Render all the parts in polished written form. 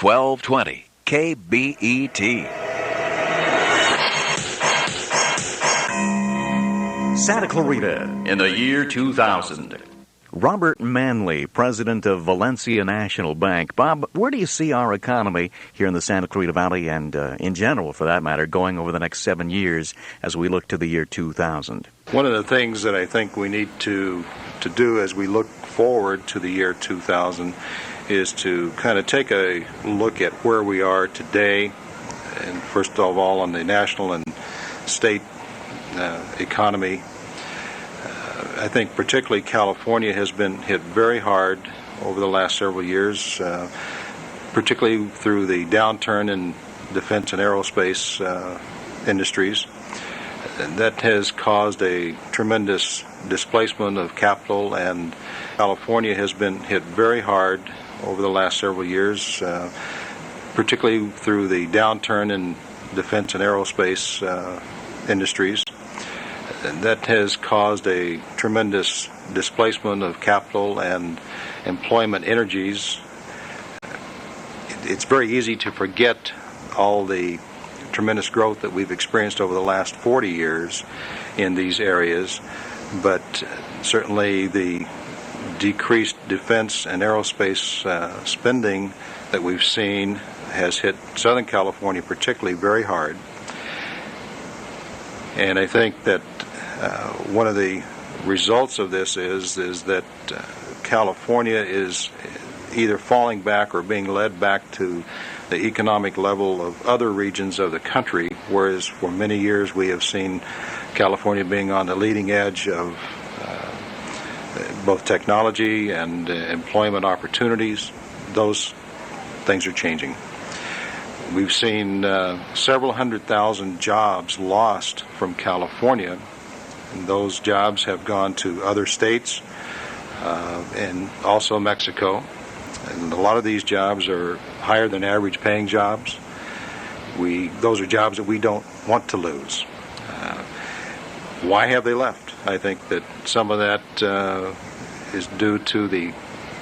1220 KBET. Santa Clarita in the year 2000. Robert Manley, president of Valencia National Bank. Bob, where do you see our economy here in the Santa Clarita Valley and in general, for that matter, going over the next 7 years as we look to the year 2000? One of the things that I think we need to do as we look forward to the year 2000 is to kind of take a look at where we are today, and first of all on the national and state economy. I think particularly California has been hit very hard over the last several years, particularly through the downturn in defense and aerospace industries. And that has caused a tremendous displacement of capital, and California has been hit very hard over the last several years, particularly through the downturn in defense and aerospace industries. And that has caused a tremendous displacement of capital and employment energies. It's very easy to forget all the tremendous growth that we've experienced over the last 40 years in these areas, but certainly the decreased defense and aerospace spending that we've seen has hit Southern California particularly very hard. And I think that one of the results of this is that California is either falling back or being led back to the economic level of other regions of the country, whereas for many years we have seen California being on the leading edge of both technology and employment opportunities. Those things are changing. We've seen several 100,000 jobs lost from California, and those jobs have gone to other states and also Mexico. And a lot of these jobs are higher than average paying jobs. Those are jobs that we don't want to lose. Why have they left? I think that some of that is due to the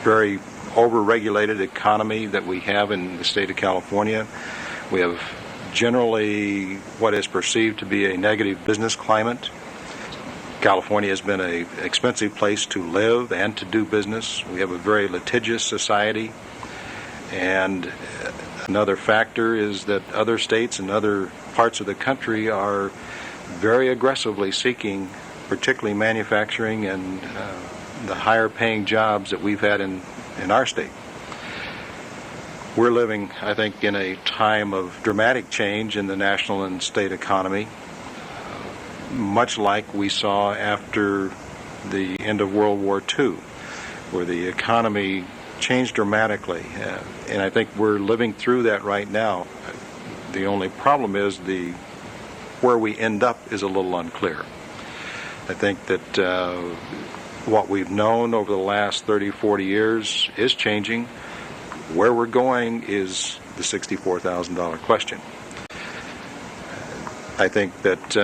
very over-regulated economy that we have in the state of California. We have generally what is perceived to be a negative business climate. California has been an expensive place to live and to do business. We have a very litigious society. And another factor is that other states and other parts of the country are very aggressively seeking, particularly manufacturing and the higher paying jobs that we've had in our state. We're living, I think, in a time of dramatic change in the national and state economy, much like we saw after the end of World War II, where the economy changed dramatically. And I think we're living through that right now. The only problem is where we end up is a little unclear. I think that what we've known over the last 30, 40 years is changing. Where we're going is the $64,000 question. I think that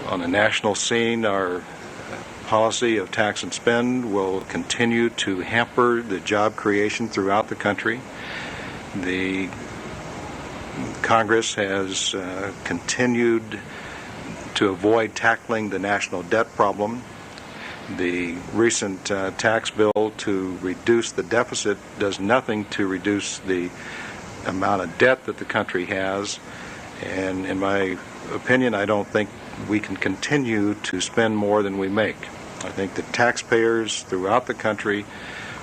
on a national scene, our policy of tax and spend will continue to hamper the job creation throughout the country. The Congress has continued to avoid tackling the national debt problem. The recent tax bill to reduce the deficit does nothing to reduce the amount of debt that the country has. And in my opinion, I don't think we can continue to spend more than we make. I think that taxpayers throughout the country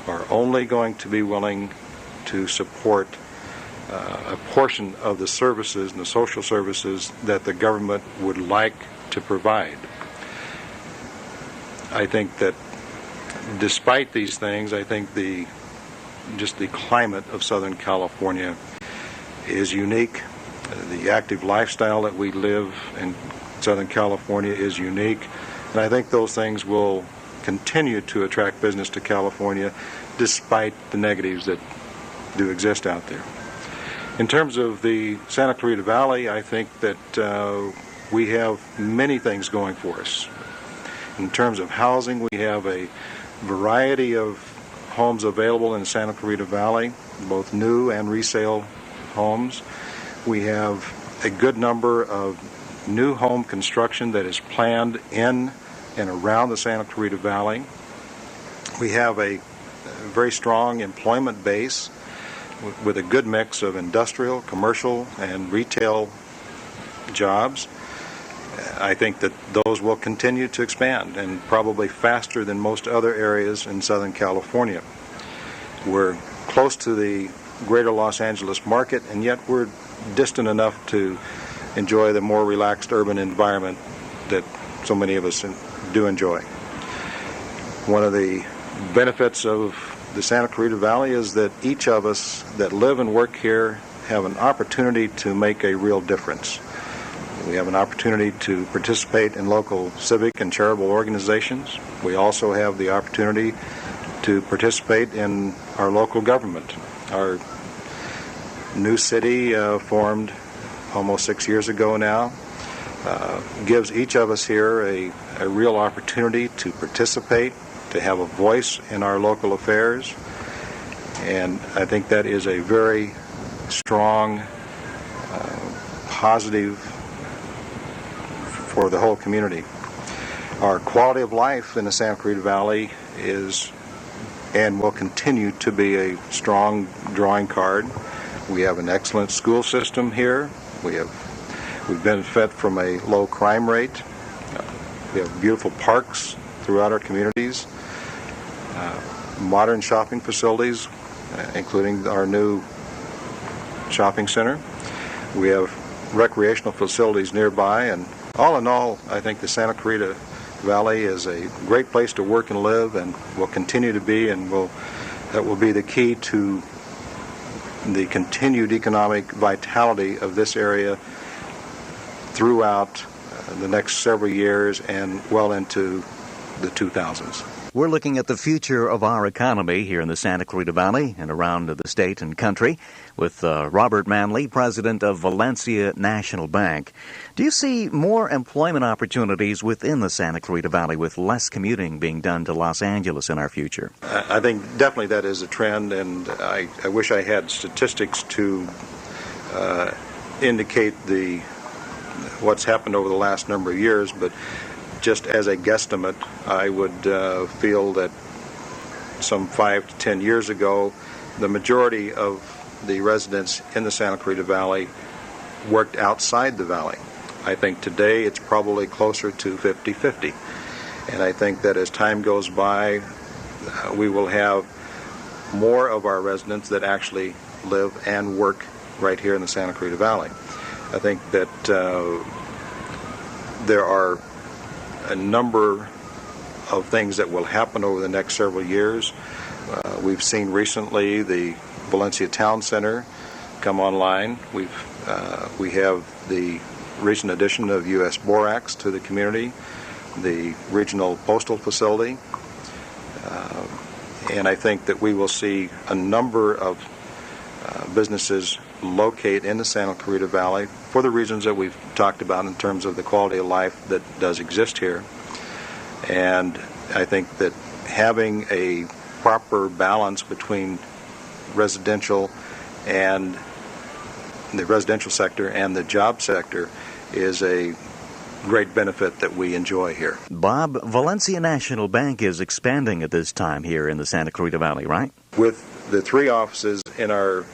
are only going to be willing to support a portion of the services and the social services that the government would like to provide. I think that despite these things, I think the climate of Southern California is unique. The active lifestyle that we live in Southern California is unique. And I think those things will continue to attract business to California despite the negatives that do exist out there. In terms of the Santa Clarita Valley, I think that we have many things going for us. In terms of housing, we have a variety of homes available in Santa Clarita Valley. both new and resale homes. We have a good number of new home construction that is planned in and around the Santa Clarita Valley. We have a very strong employment base with a good mix of industrial, commercial, and retail jobs. I think that those will continue to expand, and probably faster than most other areas in Southern California. We're close to the greater Los Angeles market, and yet we're distant enough to enjoy the more relaxed urban environment that so many of us do enjoy. One of the benefits of the Santa Clarita Valley is that each of us that live and work here have an opportunity to make a real difference. We have an opportunity to participate in local civic and charitable organizations. We also have the opportunity to participate in our local government. Our new city, formed almost 6 years ago now, gives each of us here a real opportunity to participate, to have a voice in our local affairs, and I think that is a very strong, positive for the whole community. Our quality of life in the Santa Clarita Valley is and will continue to be a strong drawing card. We have an excellent school system here. We benefit from a low crime rate. We have beautiful parks throughout our communities, modern shopping facilities, including our new shopping center. We have recreational facilities nearby, and all in all, I think the Santa Clarita Valley is a great place to work and live, and will continue to be, and that will be the key to the continued economic vitality of this area throughout the next several years and well into the 2000s. We're looking at the future of our economy here in the Santa Clarita Valley and around the state and country with Robert Manley, president of Valencia National Bank. Do you see more employment opportunities within the Santa Clarita Valley with less commuting being done to Los Angeles in our future? I think definitely that is a trend, and I wish I had statistics to indicate what's happened over the last number of years, but just as a guesstimate, I would feel that some 5 to 10 years ago, the majority of the residents in the Santa Clarita Valley worked outside the valley. I think today it's probably closer to 50-50. And I think that as time goes by, we will have more of our residents that actually live and work right here in the Santa Clarita Valley. I think that there are a number of things that will happen over the next several years. We've seen recently the Valencia Town Center come online. We have the recent addition of U.S. Borax to the community, the regional postal facility, and I think that we will see a number of businesses locate in the Santa Clarita Valley for the reasons that we've talked about in terms of the quality of life that does exist here. And I think that having a proper balance between residential and the residential sector and the job sector is a great benefit that we enjoy here. Bob, Valencia National Bank is expanding at this time here in the Santa Clarita Valley, right? With the 3 offices in our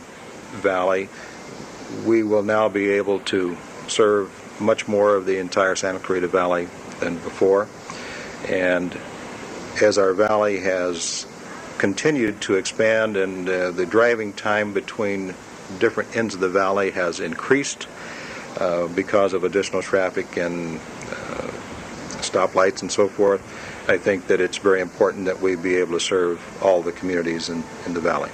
valley, we will now be able to serve much more of the entire Santa Clarita Valley than before. And as our valley has continued to expand and the driving time between different ends of the valley has increased because of additional traffic and stoplights and so forth, I think that it's very important that we be able to serve all the communities in the valley.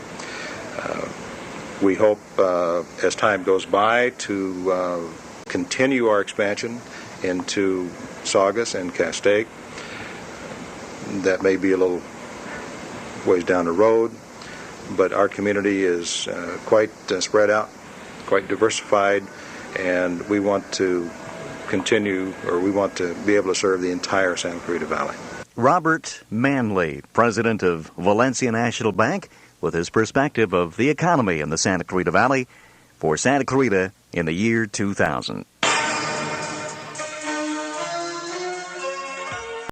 We hope, as time goes by, to continue our expansion into Saugus and Castaic. That may be a little ways down the road, but our community is quite spread out, quite diversified, and we want to continue, or we want to be able to serve the entire Santa Clarita Valley. Robert Manley, president of Valencia National Bank, with his perspective of the economy in the Santa Clarita Valley for Santa Clarita in the year 2000.